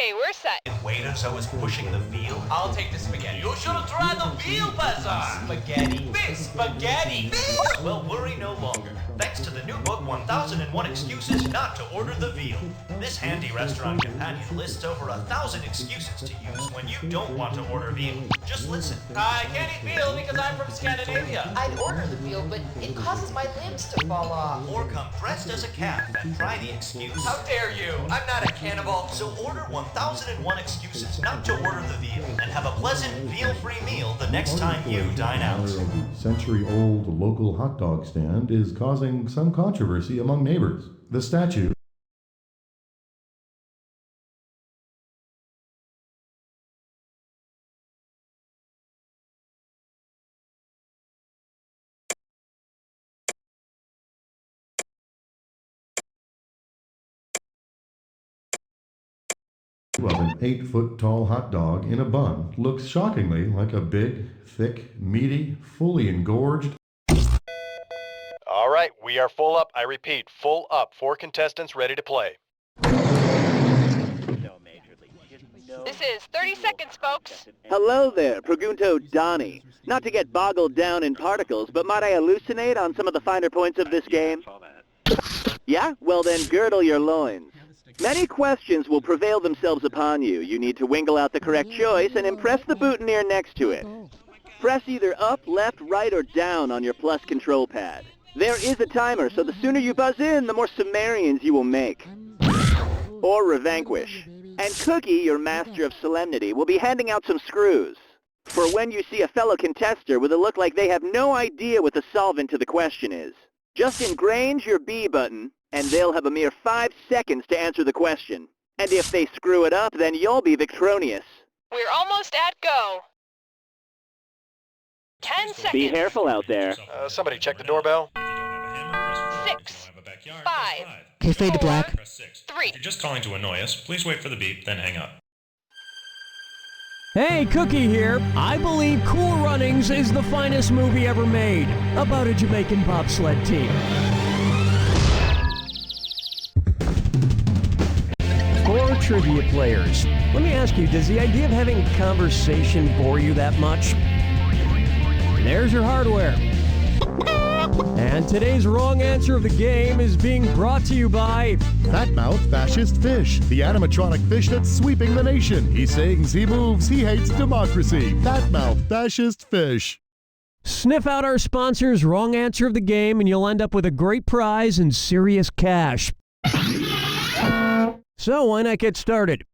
Okay, we're set. Waiters always pushing the veal. I'll take the spaghetti. You should have tried the veal, Bazaar. Spaghetti. This spaghetti. Well, worry no longer. Thanks to the new book, 1001 Excuses Not to Order the Veal. This handy restaurant companion lists over 1,000 excuses to use when you don't want to order veal. Just listen. I can't eat veal because I'm from Scandinavia. I'd order the veal, but it causes my limbs to fall off. Or come dressed as a calf and try the excuse. How dare you? I'm not a cannibal. So order 1001 Excuses Not to Order the Veal and have a pleasant veal-free meal the next time you dine out. Century-old local hot dog stand is causing some controversy among neighbors. The statue of an 8-foot-tall hot dog in a bun looks shockingly like a big, thick, meaty, fully engorged. All right, we are full up. I repeat, full up. 4 contestants ready to play. This is 30 seconds, folks. Hello there, Pregunto Donnie. Not to get boggled down in particles, but might I hallucinate on some of the finer points of this game? Yeah? Well then, girdle your loins. Many questions will prevail themselves upon you. You need to wingle out the correct choice and impress the boutonniere next to it. Press either up, left, right, or down on your plus control pad. There is a timer, so the sooner you buzz in, the more Sumerians you will make. Or revanquish. And Cookie, your master of solemnity, will be handing out some screws. For when you see a fellow contester with a look like they have no idea what the solvent to the question is, just engrange your B button, and they'll have a mere 5 seconds to answer the question. And if they screw it up, then you'll be victorious. We're almost at go. 10 seconds. Be careful out there. Somebody check the doorbell. 6, 5, Okay, fade to black. 3. If you're just calling to annoy us, please wait for the beep, then hang up. Hey, Cookie here. I believe Cool Runnings is the finest movie ever made about a Jamaican bobsled team. For trivia players, let me ask you, does the idea of having a conversation bore you that much? There's your hardware. And today's wrong answer of the game is being brought to you by Fatmouth Fascist Fish, the animatronic fish that's sweeping the nation. He sings, he moves, he hates democracy. Fatmouth Fascist Fish. Sniff out our sponsor's wrong answer of the game and you'll end up with a great prize and serious cash. So why not get started?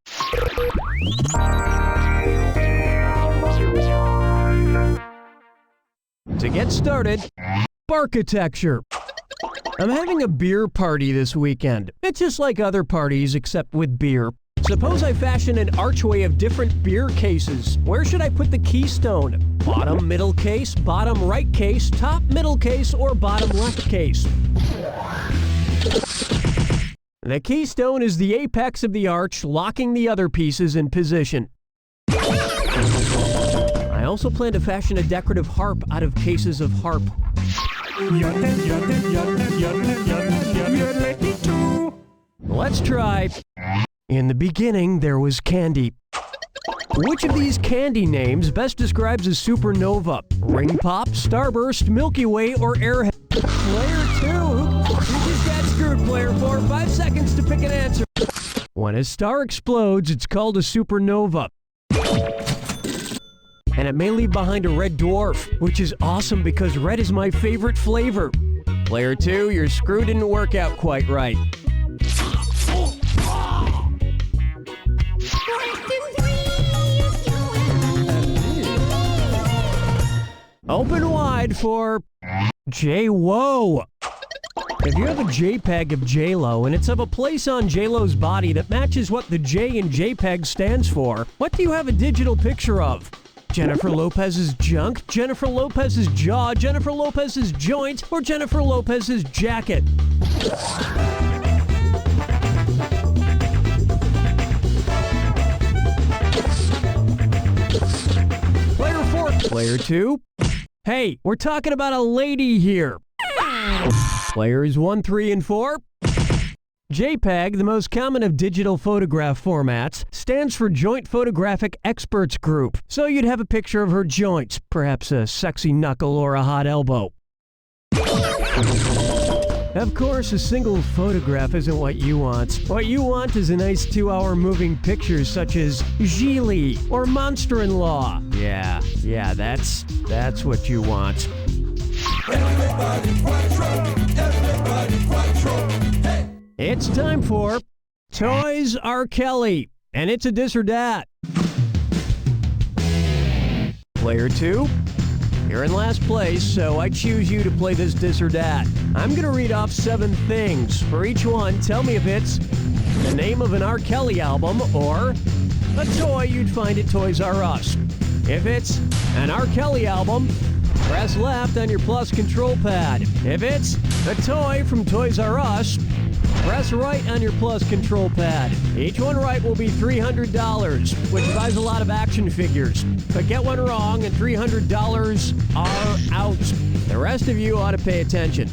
To get started, architecture. I'm having a beer party this weekend. It's just like other parties except with beer. Suppose I fashion an archway of different beer cases. Where should I put the keystone? Bottom middle case, bottom right case, top middle case, or bottom left case? The keystone is the apex of the arch, locking the other pieces in position. I also plan to fashion a decorative harp out of cases of harp. Let's try. In the beginning, there was candy. Which of these candy names best describes a supernova? Ring Pop, Starburst, Milky Way, or Airhead? Player 2. You just got screwed, player 4. 5 seconds to pick an answer. When a star explodes, it's called a supernova. And it may leave behind a red dwarf, which is awesome because red is my favorite flavor. Player 2, your screw didn't work out quite right. Open wide for J-Wo. If you have a JPEG of J-Lo and it's of a place on J-Lo's body that matches what the J in JPEG stands for, what do you have a digital picture of? Jennifer Lopez's junk, Jennifer Lopez's jaw, Jennifer Lopez's joint, or Jennifer Lopez's jacket? Player 4. Player 2. Hey, we're talking about a lady here. Players 1, 3, and 4. JPEG, the most common of digital photograph formats, stands for Joint Photographic Experts Group. So you'd have a picture of her joints, perhaps a sexy knuckle or a hot elbow. Of course, a single photograph isn't what you want. What you want is a nice 2-hour moving picture such as Geely or Monster-in-Law. Yeah, that's what you want. It's time for Toys R Kelly, and it's a this or that. Player 2, you're in last place, so I choose you to play this or that. I'm going to read off 7 things. For each one, tell me if it's the name of an R. Kelly album or a toy you'd find at Toys R Us. If it's an R. Kelly album, press left on your plus control pad. If it's a toy from Toys R Us, press right on your plus control pad. Each one right will be $300, which buys a lot of action figures. But get one wrong and $300 are out. The rest of you ought to pay attention.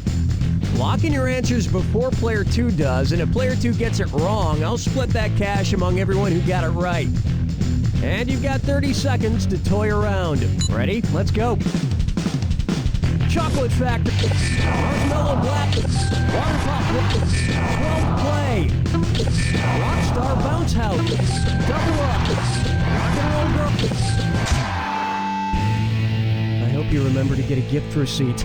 Lock in your answers before player 2 does, and if player 2 gets it wrong, I'll split that cash among everyone who got it right. And you've got 30 seconds to toy around. Ready? Let's go. Chocolate Factory, Marshmallow Black, Water Pop, 12 Play, Rockstar Bounce House, Double Up, Rock and Roll Girl. I hope you remember to get a gift receipt.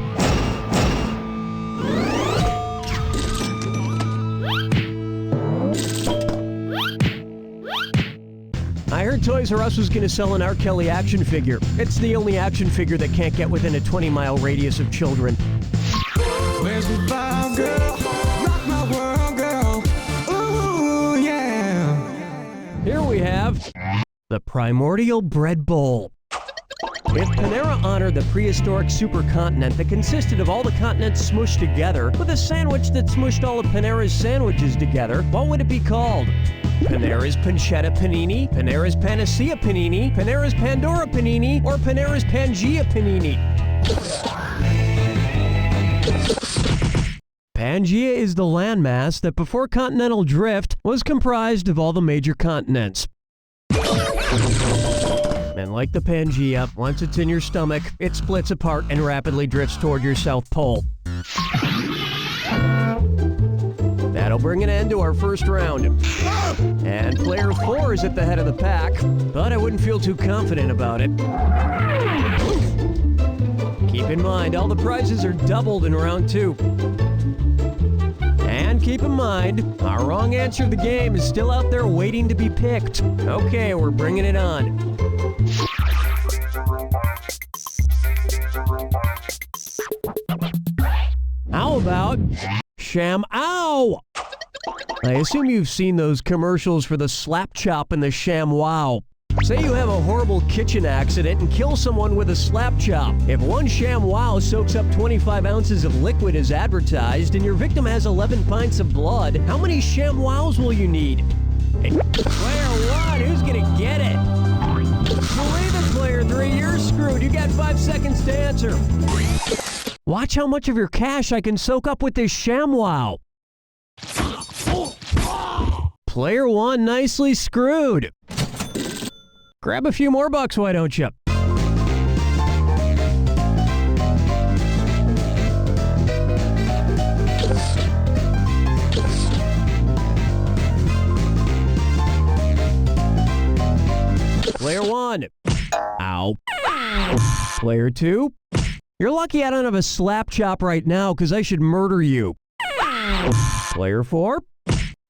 I heard Toys R Us was going to sell an R. Kelly action figure. It's the only action figure that can't get within a 20-mile radius of children. Where's the vibe, girl? Rock my world, girl. Ooh, yeah. Here we have the Primordial Bread Bowl. If Panera honored the prehistoric supercontinent that consisted of all the continents smushed together with a sandwich that smushed all of Panera's sandwiches together, what would it be called? Panera's Pancetta Panini, Panera's Panacea Panini, Panera's Pandora Panini, or Panera's Pangea Panini? Pangea is the landmass that before continental drift was comprised of all the major continents. And like the Pangea, once it's in your stomach, it splits apart and rapidly drifts toward your South Pole. That'll bring an end to our first round. And player 4 is at the head of the pack, but I wouldn't feel too confident about it. Keep in mind, all the prizes are doubled in round 2. And keep in mind, our wrong answer of the game is still out there waiting to be picked. Okay, we're bringing it on. How about Sham Ow? I assume you've seen those commercials for the slap chop and the Sham Wow. Say you have a horrible kitchen accident and kill someone with a slap chop. If one Sham Wow soaks up 25 ounces of liquid as advertised and your victim has 11 pints of blood, how many Sham Wows will you need? Hey, player 1, who's gonna get it? Believe it, player 3, you're screwed. You got 5 seconds to answer. Watch how much of your cash I can soak up with this Sham Wow. Player 1 nicely screwed. Grab a few more bucks, why don't you? Player 1. Ow. Player 2. You're lucky I don't have a slap chop right now, because I should murder you. Player 4.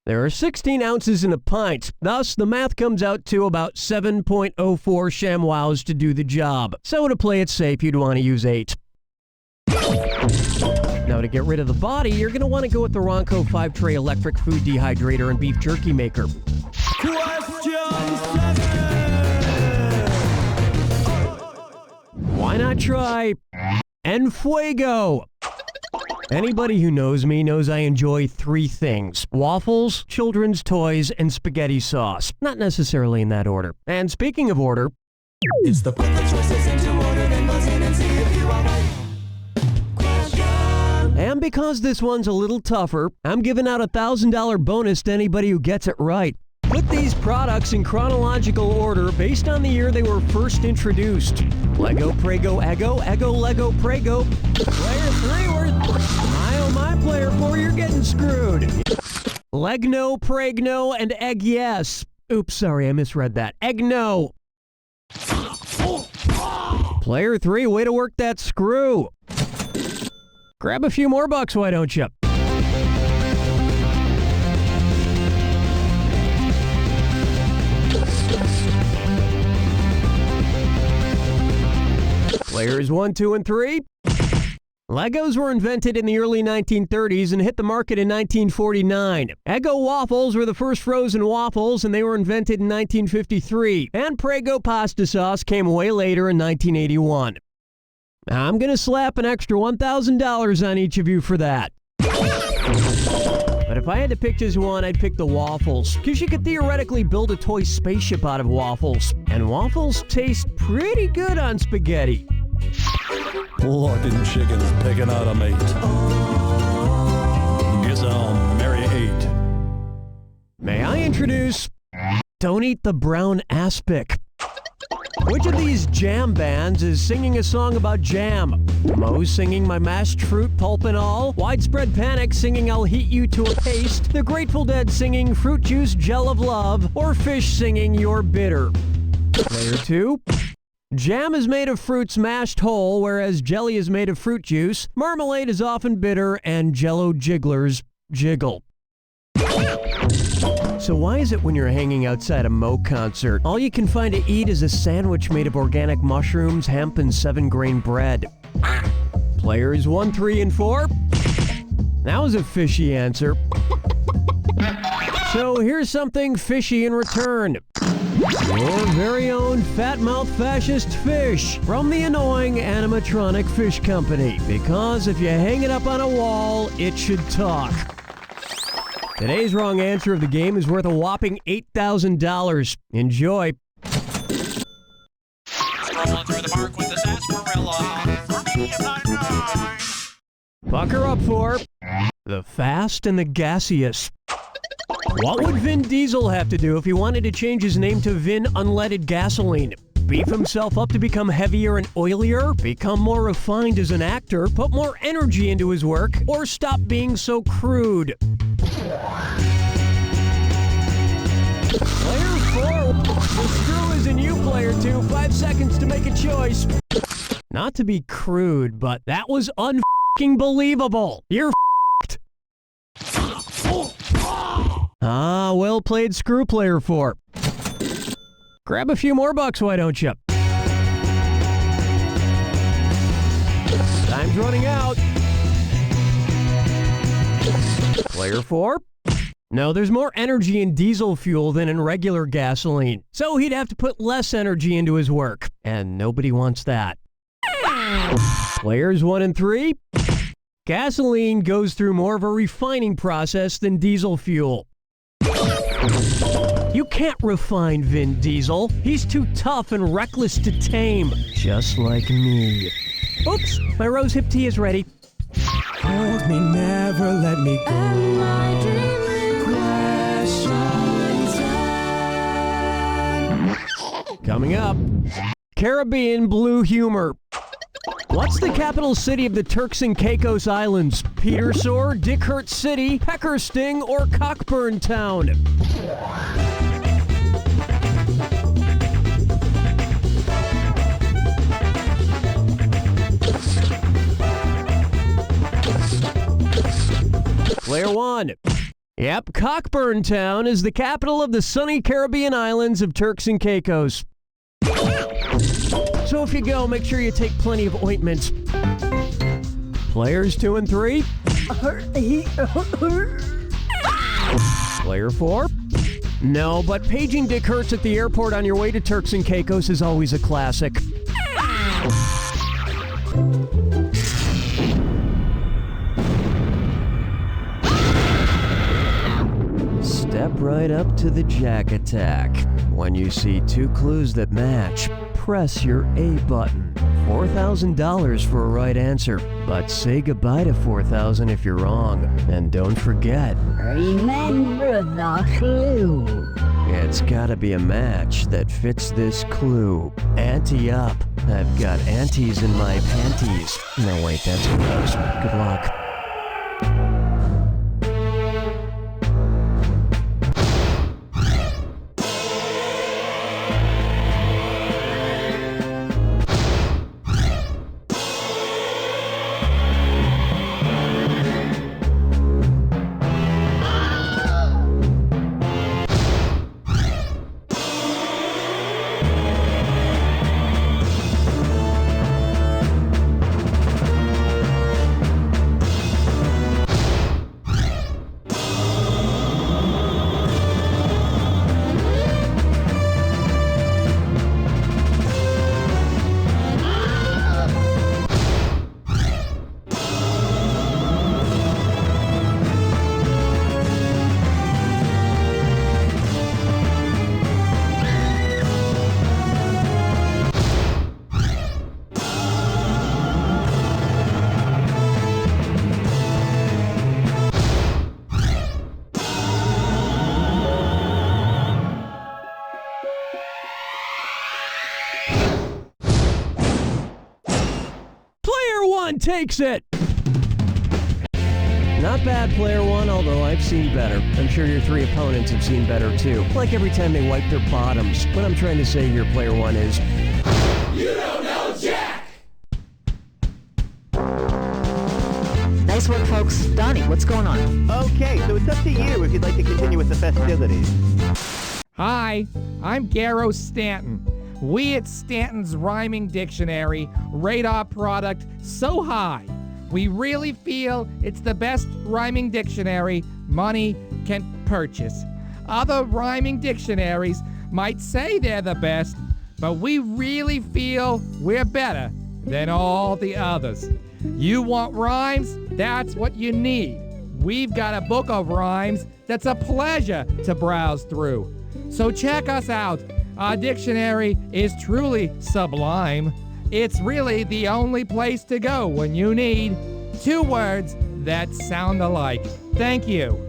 There are 16 ounces in a pint. Thus, the math comes out to about 7.04 ShamWows to do the job. So to play it safe, you'd want to use 8. Now to get rid of the body, you're going to want to go with the Ronco 5-tray electric food dehydrator and beef jerky maker. Why not try Enfuego? Anybody who knows me knows I enjoy 3 things: waffles, children's toys, and spaghetti sauce. Not necessarily in that order. And speaking of order, It's the put the choices into order, then buzz in and see if you are right. Question And because this one's a little tougher, I'm giving out a $1,000 bonus to anybody who gets it right. Put these products in chronological order based on the year they were first introduced. Lego, Prego, Eggo, Eggo, Lego, Prego. Player 3, my player 4, you're getting screwed. Legno, Pregno, and Egg Yes. Oops, sorry, I misread that. Egg No. Player 3, way to work that screw. Grab a few more bucks, why don't you? Players 1, 2, and 3. Legos were invented in the early 1930s and hit the market in 1949. Eggo waffles were the first frozen waffles, and they were invented in 1953. And Prego pasta sauce came way later in 1981. I'm going to slap an extra $1,000 on each of you for that. But if I had to pick just one, I'd pick the waffles, because you could theoretically build a toy spaceship out of waffles. And waffles taste pretty good on spaghetti. Lordin' chickens picking out a mate. Guess I'll marry 8. May I introduce Don't Eat the Brown Aspic. Which of these jam bands is singing a song about jam? Moe's singing My Mashed Fruit, Pulp and All. Widespread Panic singing I'll Heat You to a Paste. The Grateful Dead singing Fruit Juice, Gel of Love. Or Fish singing You're Bitter. Player 2. Jam is made of fruits mashed whole, whereas jelly is made of fruit juice. Marmalade is often bitter, and Jell-O jigglers jiggle. So why is it when you're hanging outside a Moe concert, all you can find to eat is a sandwich made of organic mushrooms, hemp, and 7-grain bread? Players 1, 3, and 4. That was a fishy answer. So here's something fishy in return. Your very own fat-mouthed fascist fish from the annoying animatronic fish company. Because if you hang it up on a wall, it should talk. Today's wrong answer of the game is worth a whopping $8,000. Enjoy. Strolling through the park with the sarsaparilla. For me, Pucker up for the Fast and the Gaseous. What would Vin Diesel have to do if he wanted to change his name to Vin Unleaded Gasoline? Beef himself up to become heavier and oilier? Become more refined as an actor? Put more energy into his work? Or stop being so crude? Player 4, the screw is in you, player 2. 5 seconds to make a choice. Not to be crude, but that was un-f***ing believable. You're f***ed. Ah, well played, screw player 4. Grab a few more bucks, why don't you? Time's running out. Player 4? No, there's more energy in diesel fuel than in regular gasoline. So he'd have to put less energy into his work. And nobody wants that. Players 1 and 3? Gasoline goes through more of a refining process than diesel fuel. You can't refine Vin Diesel. He's too tough and reckless to tame. Just like me. Oops, my rose hip tea is ready. Hold me, never let me go. And my dreaming questions. Coming up, Caribbean blue humor. What's the capital city of the Turks and Caicos Islands? Petersore, Dickhurt City, Peckersting, or Cockburn Town? Player 1. Yep, Cockburn Town is the capital of the sunny Caribbean islands of Turks and Caicos. So if you go, make sure you take plenty of ointments. Players 2 and 3. Player 4. No, but paging Dick Hertz at the airport on your way to Turks and Caicos is always a classic. Step right up to the Jack Attack. When you see 2 clues that match, press your A button. $4,000 for a right answer, but say goodbye to $4,000 if you're wrong. And don't forget, remember the clue. It's gotta be a match that fits this clue. Ante up. I've got antes in my panties. No, wait, that's gross. Good luck. Takes it! Not bad, player one, although I've seen better. I'm sure your three opponents have seen better too. Like every time they wipe their bottoms. What I'm trying to say here, player one, is... You don't know Jack! Nice work, folks. Donnie, what's going on? Okay, so it's up to you if you'd like to continue with the festivities. Hi, I'm Garrow Stanton. We at Stanton's Rhyming Dictionary rate our product so high. We really feel it's the best rhyming dictionary money can purchase. Other rhyming dictionaries might say they're the best, but we really feel we're better than all the others. You want rhymes? That's what you need. We've got a book of rhymes that's a pleasure to browse through. So check us out. Our dictionary is truly sublime. It's really the only place to go when you need two words that sound alike. Thank you.